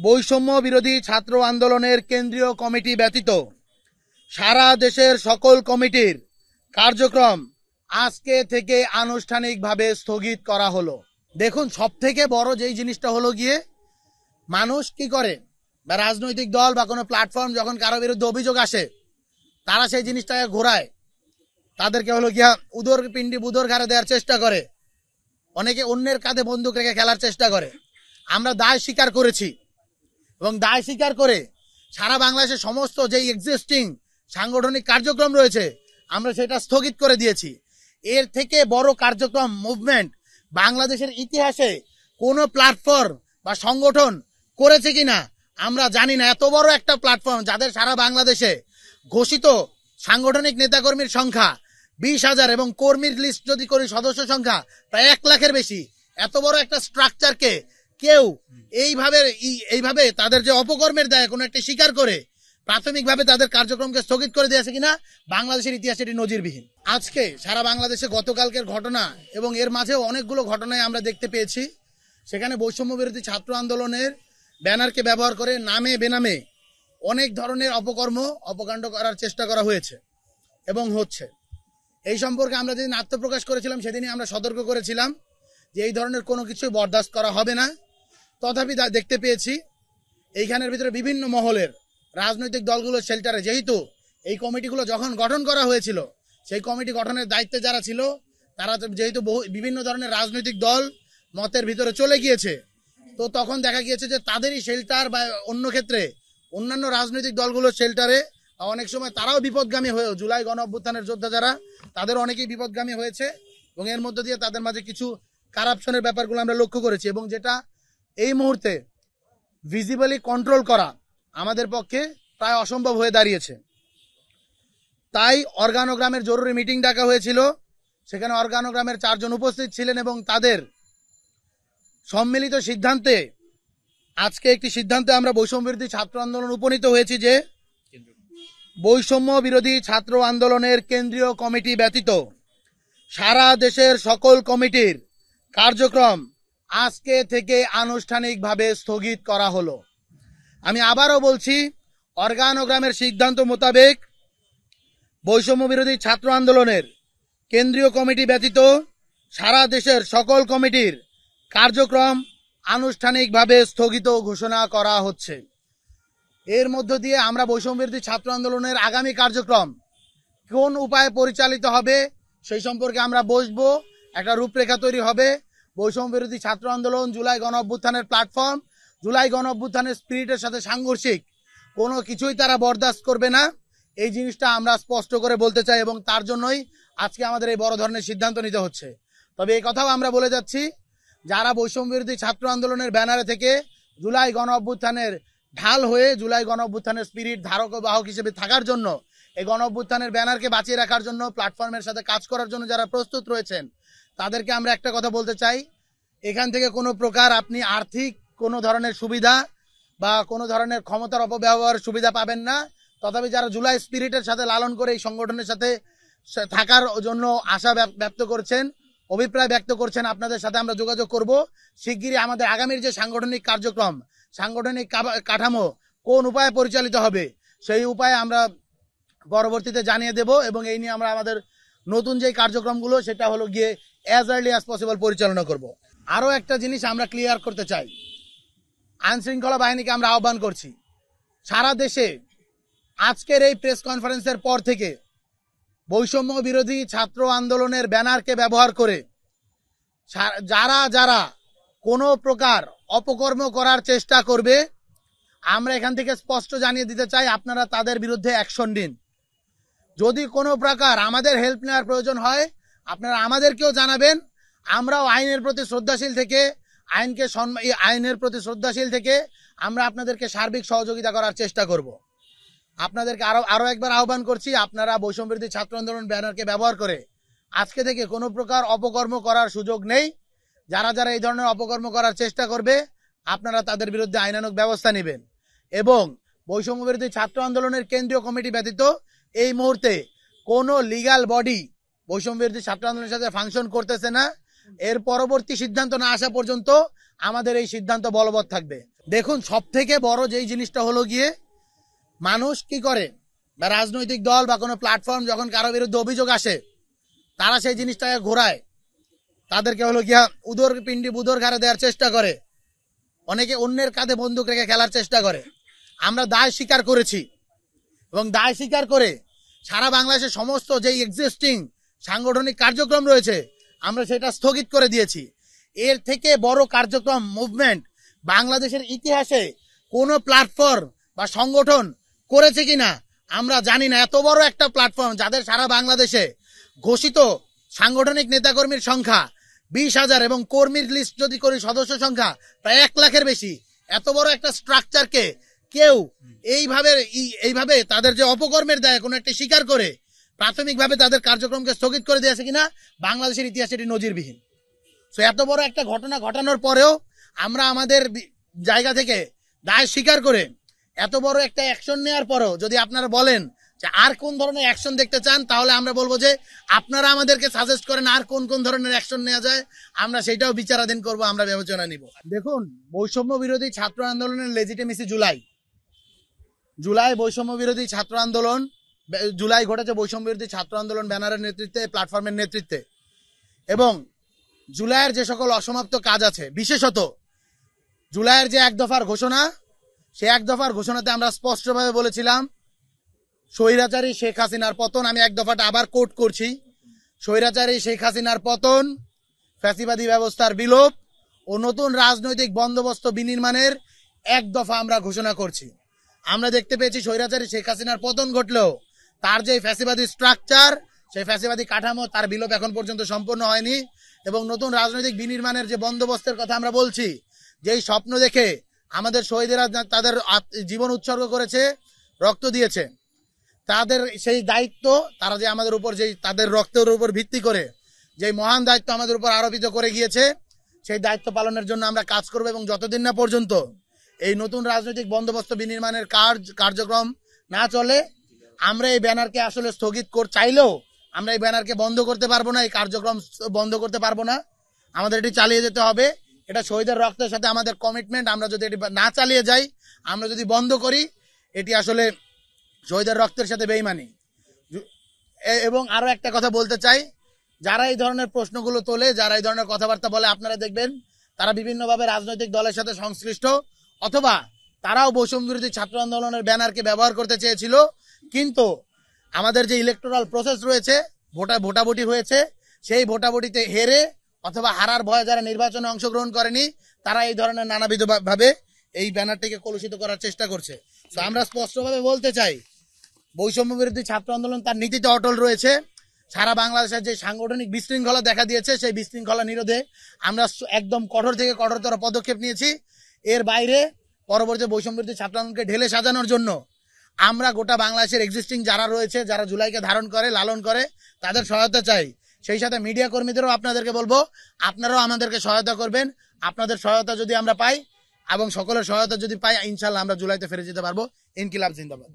বৈষম্য বিরোধী ছাত্র আন্দোলনের কেন্দ্রীয় কমিটি ব্যতীত সারা দেশের সকল কমিটির কার্যক্রম আজকে থেকে আনুষ্ঠানিকভাবে স্থগিত করা হলো। দেখুন, সবথেকে বড় যেই জিনিসটা হলো গিয়ে মানুষ কি করে বা রাজনৈতিক দল বা কোনো প্ল্যাটফর্ম যখন কারো বিরুদ্ধে অভিযোগ আসে তারা সেই জিনিসটাকে ঘোরায়, তাদেরকে হলো গিয়া উদর পিণ্ডি বুদর ঘাড়ে দেওয়ার চেষ্টা করে, অনেকে অন্যের কাঁধে বন্দুক রেখে খেলার চেষ্টা করে। আমরা দায় স্বীকার করেছি এবং দায় স্বীকার করে সারা বাংলাদেশের সমস্ত যেই এক্সিস্টিং সাংগঠনিক কার্যক্রম রয়েছে আমরা সেটা স্থগিত করে দিয়েছি। এর থেকে বড় কার্যক্রম মুভমেন্ট বাংলাদেশের ইতিহাসে কোনো প্ল্যাটফর্ম বা সংগঠন করেছে কিনা আমরা জানি না। এত বড় একটা প্ল্যাটফর্ম যাদের সারা বাংলাদেশে ঘোষিত সাংগঠনিক নেতাকর্মীর সংখ্যা 20,000 এবং কর্মীর লিস্ট যদি করি সদস্য সংখ্যা প্রায় 1 লাখের বেশি, এত বড় একটা স্ট্রাকচারকে কেউ এইভাবে তাদের যে অপকর্মের দায় কোনো একটা স্বীকার করে প্রাথমিকভাবে তাদের কার্যক্রমকে স্থগিত করে দিয়েছে কিনা বাংলাদেশের ইতিহাসে এটি নজিরবিহীন। আজকে সারা বাংলাদেশে গতকালকের ঘটনা এবং এর মাঝেও অনেকগুলো ঘটনায় আমরা দেখতে পেয়েছি সেখানে বৈষম্য বিরোধী ছাত্র আন্দোলনের ব্যানারকে ব্যবহার করে নামে বেনামে অনেক ধরনের অপকাণ্ড করার চেষ্টা করা হয়েছে এবং হচ্ছে। এই সম্পর্কে আমরা যেদিন আত্মপ্রকাশ করেছিলাম সেদিনই আমরা সতর্ক করেছিলাম যে এই ধরনের কোনো কিছুই বরদাস্ত করা হবে না। তথাপি দেখতে পেয়েছি এইখানের ভিতরে বিভিন্ন মহলের রাজনৈতিক দলগুলোর শেল্টারে, যেহেতু এই কমিটিগুলো যখন গঠন করা হয়েছিল সেই কমিটি গঠনের দায়িত্বে যারা ছিল তারা যেহেতু বিভিন্ন ধরনের রাজনৈতিক দল মতের ভিতরে চলে গিয়েছে, তো তখন দেখা গিয়েছে যে তাদেরই শেল্টার বা অন্য ক্ষেত্রে অন্যান্য রাজনৈতিক দলগুলোর শেল্টারে অনেক সময় তারাও বিপদগামী হয়ে, জুলাই গণ অভ্যুত্থানের যোদ্ধা যারা তাদের অনেকেই বিপদগামী হয়েছে এবং এর মধ্য দিয়ে তাদের মাঝে কিছু কারাপশনের ব্যাপারগুলো আমরা লক্ষ্য করেছি এবং যেটা এই মুহূর্তে ভিজিবলি কন্ট্রোল করা আমাদের পক্ষে প্রায় অসম্ভব হয়ে দাঁড়িয়েছে। তাই অর্গানোগ্রামের জরুরি মিটিং ডাকা হয়েছিল, সেখানে অর্গানোগ্রামের 4 জন উপস্থিত ছিলেন এবং তাদের সম্মিলিত সিদ্ধান্তে আজকে একটি সিদ্ধান্তে আমরা বৈষম্য বিরোধী ছাত্র আন্দোলন উপনীত হয়েছি যে বৈষম্য বিরোধী ছাত্র আন্দোলনের কেন্দ্রীয় কমিটি ব্যতীত সারা দেশের সকল কমিটির কার্যক্রম আজকে থেকে আনুষ্ঠানিকভাবে স্থগিত করা হলো। আমি আবারও বলছি, অর্গানোগ্রামের সিদ্ধান্ত মোতাবেক বৈষম্য বিরোধী ছাত্র আন্দোলনের কেন্দ্রীয় কমিটি ব্যতীত সারা দেশের সকল কমিটির কার্যক্রম আনুষ্ঠানিকভাবে স্থগিত ঘোষণা করা হচ্ছে। এর মধ্য দিয়ে আমরা বৈষম্য বিরোধী ছাত্র আন্দোলনের আগামী কার্যক্রম কোন উপায়ে পরিচালিত হবে সেই সম্পর্কে আমরা বসবো, একটা রূপরেখা তৈরি হবে। বৈষম্য বিরোধী ছাত্র আন্দোলন জুলাই গণ অভ্যুত্থানের প্ল্যাটফর্ম, জুলাই গণ অভ্যুত্থানের স্পিরিটের সাথে সাংঘর্ষিক কোনো কিছুই তারা বরদাস্ত করবে না, এই জিনিসটা আমরা স্পষ্ট করে বলতে চাই এবং তার জন্যই আজকে আমাদের এই বড় ধরনের সিদ্ধান্ত নিতে হচ্ছে। তবে এই কথাও আমরা বলে যাচ্ছি, যারা বৈষম্য বিরোধী ছাত্র আন্দোলনের ব্যানারে থেকে জুলাই গণ অভ্যুত্থানের ঢাল হয়ে জুলাই গণ অভ্যুত্থানের স্পিরিট ধারক ও বাহক হিসেবে থাকার জন্য, এই গণ অভ্যুত্থানের ব্যানারকে বাঁচিয়ে রাখার জন্য, প্ল্যাটফর্মের সাথে কাজ করার জন্য যারা প্রস্তুত রয়েছেন তাদেরকে আমরা একটা কথা বলতে চাই, এখান থেকে কোনো প্রকার আপনি আর্থিক কোনো ধরনের সুবিধা বা কোনো ধরনের ক্ষমতার অপব্যবহার সুবিধা পাবেন না। তথাপি যারা জুলাই স্পিরিটের সাথে লালন করে এই সংগঠনের সাথে থাকার জন্য আশা ব্যক্ত করছেন, অভিপ্রায় ব্যক্ত করছেন, আপনাদের সাথে আমরা যোগাযোগ করব। শিগগিরই আমাদের আগামীর যে সাংগঠনিক কার্যক্রম, সাংগঠনিক কাঠামো কোন উপায়ে পরিচালিত হবে সেই উপায়ে আমরা পরবর্তীতে জানিয়ে দেব এবং এই নিয়ে আমরা আমাদের নতুন যে কার্যক্রমগুলো সেটা হলো গিয়ে অ্যাজ আর্লি অ্যাজ পসিবল পরিচালনা করব। আরও একটা জিনিস আমরা ক্লিয়ার করতে চাই, আইনশৃঙ্খলা বাহিনীকে আমরা আহ্বান করছি, সারা দেশে আজকের এই প্রেস কনফারেন্সের পর থেকে বৈষম্য বিরোধী ছাত্র আন্দোলনের ব্যানারকে ব্যবহার করে যারা কোনো প্রকার অপকর্ম করার চেষ্টা করবে আমরা এখান থেকে স্পষ্ট জানিয়ে দিতে চাই, আপনারা তাদের বিরুদ্ধে অ্যাকশন নিন। যদি কোনো প্রকার আমাদের হেল্প নেওয়ার প্রয়োজন হয় আপনারা আমাদেরকেও জানাবেন, আমরাও আইনের প্রতি শ্রদ্ধাশীল থেকে আমরা আপনাদেরকে সার্বিক সহযোগিতা করার চেষ্টা করব। আপনাদেরকে আরো একবার আহ্বান করছি, আপনারা বৈষম্য বিরোধী ছাত্র আন্দোলন ব্যানারকে ব্যবহার করে আজকে থেকে কোনো প্রকার অপকর্ম করার সুযোগ নেই। যারা এই ধরনের অপকর্ম করার চেষ্টা করবে আপনারা তাদের বিরুদ্ধে আইনানুগ ব্যবস্থা নেবেন এবং বৈষম্য বিরোধী ছাত্র আন্দোলনের কেন্দ্রীয় কমিটি ব্যতীত এই মুহূর্তে কোনো লিগ্যাল বডি বৈষম্য বিরোধী ছাত্র আন্দোলনের সাথে ফাংশন করতেছে না। এর পরবর্তী সিদ্ধান্ত না আসা পর্যন্ত আমাদের এই সিদ্ধান্ত বলবৎ থাকবে। দেখুন, সব থেকে বড় যেই জিনিসটা হলো গিয়ে, মানুষ কি করে বা রাজনৈতিক দল বা কোনো প্ল্যাটফর্ম যখন কারো বিরুদ্ধে অভিযোগ আসে, তারা সেই জিনিসটাকে ঘোরায়, তাদেরকে হলো গিয়া উদর পিণ্ডি বুদর ঘাড়ে দেওয়ার চেষ্টা করে, অনেকে অন্যের কাঁধে বন্দুক রেখে খেলার চেষ্টা করে। আমরা দায় স্বীকার করেছি এবং দায় স্বীকার করে সারা বাংলাদেশের সমস্ত যেই এক্সিস্টিং সাংগঠনিক কার্যক্রম রয়েছে আমরা সেটা স্থগিত করে দিয়েছি। এর থেকে বড় কার্যক্রম মুভমেন্ট বাংলাদেশের ইতিহাসে কোনো প্ল্যাটফর্ম বা সংগঠন করেছে কিনা আমরা জানি না। এত বড় একটা প্ল্যাটফর্ম যাদের সারা বাংলাদেশে ঘোষিত সাংগঠনিক নেতাকর্মীর সংখ্যা 20,000 এবং কর্মীর লিস্ট যদি করি সদস্য সংখ্যা প্রায় 1 লাখের বেশি, এত বড় একটা স্ট্রাকচারকে কেউ এইভাবে তাদের যে অপকর্মের দায় কোনো একটা স্বীকার করে প্রাথমিকভাবে তাদের কার্যক্রমকে স্থগিত করে দিয়েছে কিনা বাংলাদেশের ইতিহাসে এটি নজিরবিহীন। সো এত বড় একটা ঘটনা ঘটানোর পরেও আমরা আমাদের জায়গা থেকে দায় স্বীকার করে এত বড় একটা অ্যাকশন নেওয়ার পরেও যদি আপনারা বলেন যে আর কোন ধরনের অ্যাকশন দেখতে চান, তাহলে আমরা বলবো যে আপনারা আমাদেরকে সাজেস্ট করেন আর কোন কোন ধরনের অ্যাকশন নেওয়া যায়, আমরা সেটাও বিচারাধীন করব, আমরা বিবেচনা নিব। দেখুন, বৈষম্য বিরোধী ছাত্র আন্দোলনের লেজিটিমেসি জুলাই বৈষম্য বিরোধী ছাত্র আন্দোলন, জুলাই ঘটেছে বৈষম্য বিরোধী ছাত্র আন্দোলন ব্যানারের নেতৃত্বে, প্ল্যাটফর্মের নেতৃত্বে, এবং জুলাইয়ের যে সকল অসমাপ্ত কাজ আছে, বিশেষত জুলাইয়ের যে 1 দফার ঘোষণা, সে 1 দফার ঘোষণাতে আমরা স্পষ্টভাবে বলেছিলাম স্বৈরাচারী শেখ হাসিনার পতন, আমি 1 দফাটা আবার কোট করছি, স্বৈরাচারী শেখ হাসিনার পতন, ফ্যাসিবাদী ব্যবস্থার বিলোপ ও নতুন রাজনৈতিক বন্দোবস্ত বিনির্মাণের 1 দফা আমরা ঘোষণা করছি। আমরা দেখতে পেয়েছি স্বৈরাচারী শেখ হাসিনার পতন ঘটলেও তার যে ফ্যাসিবাদী স্ট্রাকচার, সেই ফ্যাসিবাদী কাঠামো, তার বিলোপ এখন পর্যন্ত সম্পন্ন হয়নি, এবং নতুন রাজনৈতিক বিনির্মাণের যে বন্দোবস্তের কথা আমরা বলছি, যেই স্বপ্ন দেখে আমাদের শহীদেরা তাদের জীবন উৎসর্গ করেছে, রক্ত দিয়েছে, তাদের সেই দায়িত্ব তারা যে আমাদের উপর যেই তাদের রক্তের উপর ভিত্তি করে যেই মহান দায়িত্ব আমাদের উপর আরোপিত করে গিয়েছে, সেই দায়িত্ব পালনের জন্য আমরা কাজ করব। এবং যতদিন না পর্যন্ত এই নতুন রাজনৈতিক বন্দোবস্ত বিনির্মাণের কার্যক্রম না চলে, আমরা এই ব্যানারকে আসলে স্থগিত চাইলেও আমরা এই ব্যানারকে বন্ধ করতে পারবো না, এই কার্যক্রম বন্ধ করতে পারবো না, আমাদের এটি চালিয়ে যেতে হবে। এটা শহীদের রক্তের সাথে আমাদের কমিটমেন্ট। আমরা যদি এটি না চালিয়ে যাই, আমরা যদি বন্ধ করি, এটি আসলে শহীদের রক্তের সাথে বেইমানি। এবং আরো একটা কথা বলতে চাই, যারা এই ধরনের প্রশ্নগুলো তোলে, যারা এই ধরনের কথাবার্তা বলে, আপনারা দেখবেন তারা বিভিন্নভাবে রাজনৈতিক দলের সাথে সংশ্লিষ্ট, অথবা তারাও বৈষম্য বিরোধী ছাত্র আন্দোলনের ব্যানারকে ব্যবহার করতে চেয়েছিল, কিন্তু আমাদের যে ইলেকটোরাল প্রসেস রয়েছে, ভোটাভুটি হয়েছে, সেই ভোটাভুটিতে হেরে অথবা হারার ভয়ে যারা নির্বাচনে অংশগ্রহণ করেনি, তারা এই ধরনের নানাবিধ ভাবে এই ব্যানারটিকে কলুষিত করার চেষ্টা করছে। তো আমরা স্পষ্টভাবে বলতে চাই, বৈষম্য বিরোধী ছাত্র আন্দোলন তার নীতিতে অটল রয়েছে। সারা বাংলাদেশের যে সাংগঠনিক বিশৃঙ্খলা দেখা দিয়েছে, সেই বিশৃঙ্খলা নিরোধে আমরা একদম কঠোর থেকে কঠোরতর পদক্ষেপ নিয়েছি। এর বাইরে পরবর্তী বৈষম্য বিরোধী ছাত্র আন্দোলনকে ঢেলে সাজানোর জন্য আমরা গোটা বাংলাদেশের এক্সিস্টিং যারা রয়েছে, যারা জুলাইকে ধারণ করে, লালন করে, তাদের সহায়তা চাই। সেই সাথে মিডিয়া কর্মীদেরও আপনাদেরকে বলবো, আপনারাও আমাদেরকে সহায়তা করবেন। আপনাদের সহায়তা যদি আমরা পাই এবং সকলের সহায়তা যদি পাই, ইনশাল্লাহ আমরা জুলাইতে ফিরে যেতে পারবো। ইনকিলাব জিন্দাবাদ।